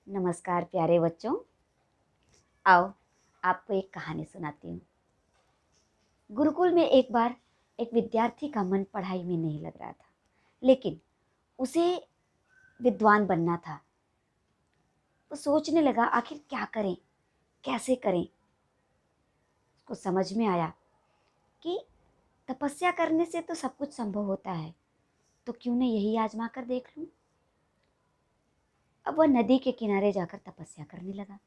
नमस्कार प्यारे बच्चों। आओ, आपको एक कहानी सुनाती हूँ। गुरुकुल में एक बार एक विद्यार्थी का मन पढ़ाई में नहीं लग रहा था, लेकिन उसे विद्वान बनना था। वो सोचने लगा आखिर क्या करें, कैसे करें। उसको समझ में आया कि तपस्या करने से तो सब कुछ संभव होता है, तो क्यों न यही आजमा कर देख लूं। अब वह नदी के किनारे जाकर तपस्या करने लगा।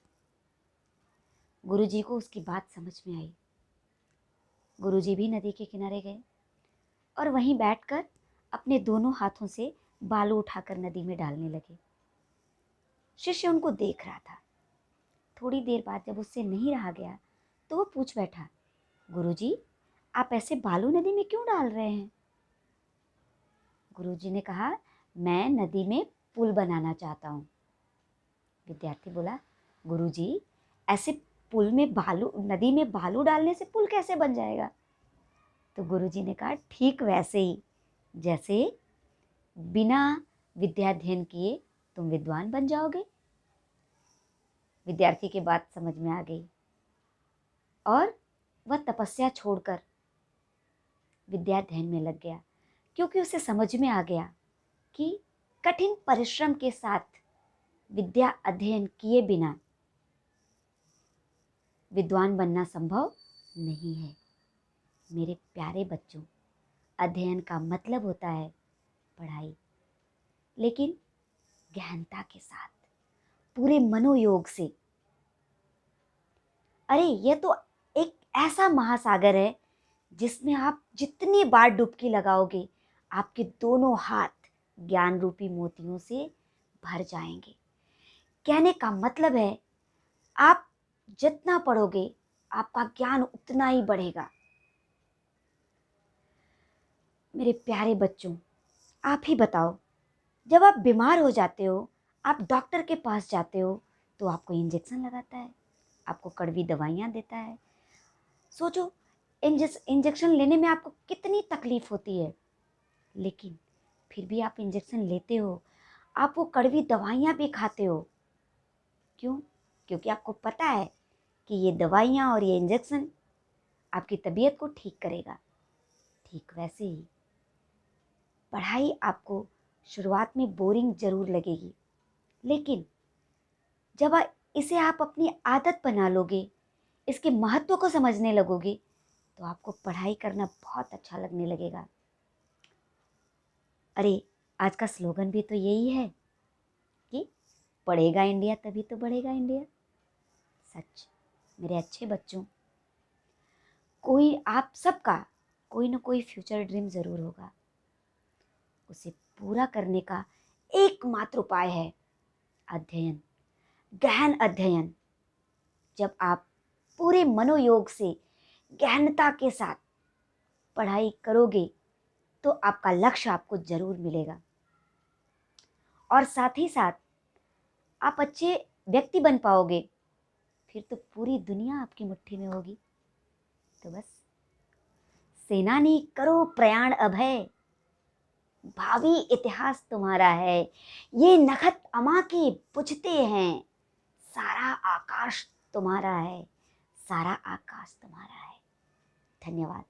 गुरुजी को उसकी बात समझ में आई। गुरुजी भी नदी के किनारे गए और वहीं बैठकर अपने दोनों हाथों से बालू उठाकर नदी में डालने लगे। शिष्य उनको देख रहा था। थोड़ी देर बाद जब उससे नहीं रहा गया तो वो पूछ बैठा, गुरुजी, आप ऐसे बालू नदी में क्यों डाल रहे हैं? गुरुजी ने कहा, मैं नदी में पुल बनाना चाहता हूँ। विद्यार्थी बोला, गुरुजी, ऐसे पुल में बालू नदी में बालू डालने से पुल कैसे बन जाएगा? तो गुरुजी ने कहा, ठीक वैसे ही जैसे बिना विद्याध्ययन किए तुम विद्वान बन जाओगे। विद्यार्थी की बात समझ में आ गई और वह तपस्या छोड़कर विद्याध्ययन में लग गया, क्योंकि उसे समझ में आ गया कि कठिन परिश्रम के साथ विद्या अध्ययन किए बिना विद्वान बनना संभव नहीं है। मेरे प्यारे बच्चों, अध्ययन का मतलब होता है पढ़ाई, लेकिन गहनता के साथ, पूरे मनोयोग से। अरे यह तो एक ऐसा महासागर है जिसमें आप जितनी बार डुबकी लगाओगे आपके दोनों हाथ ज्ञान रूपी मोतियों से भर जाएंगे। कहने का मतलब है आप जितना पढ़ोगे आपका ज्ञान उतना ही बढ़ेगा। मेरे प्यारे बच्चों, आप ही बताओ, जब आप बीमार हो जाते हो, आप डॉक्टर के पास जाते हो तो आपको इंजेक्शन लगाता है, आपको कड़वी दवाइयाँ देता है। सोचो, इंजेक्शन लेने में आपको कितनी तकलीफ होती है, लेकिन फिर भी आप इंजेक्शन लेते हो, आप वो कड़वी दवाइयाँ भी खाते हो। क्यों? क्योंकि आपको पता है कि ये दवाइयाँ और ये इंजेक्शन आपकी तबीयत को ठीक करेगा। ठीक वैसे ही पढ़ाई आपको शुरुआत में बोरिंग जरूर लगेगी, लेकिन जब इसे आप अपनी आदत बना लोगे, इसके महत्व को समझने लगोगे, तो आपको पढ़ाई करना बहुत अच्छा लगने लगेगा। अरे आज का स्लोगन भी तो यही है कि पढ़ेगा इंडिया तभी तो बढ़ेगा इंडिया। सच मेरे अच्छे बच्चों, कोई आप सबका कोई ना कोई फ्यूचर ड्रीम जरूर होगा। उसे पूरा करने का एकमात्र उपाय है अध्ययन, गहन अध्ययन। जब आप पूरे मनोयोग से गहनता के साथ पढ़ाई करोगे तो आपका लक्ष्य आपको जरूर मिलेगा, और साथ ही साथ आप अच्छे व्यक्ति बन पाओगे। फिर तो पूरी दुनिया आपकी मुट्ठी में होगी। तो बस, सेनानी करो प्रयाण अभय, भावी इतिहास तुम्हारा है। ये नखत अमा के बुझते हैं, सारा आकाश तुम्हारा है, सारा आकाश तुम्हारा है। धन्यवाद।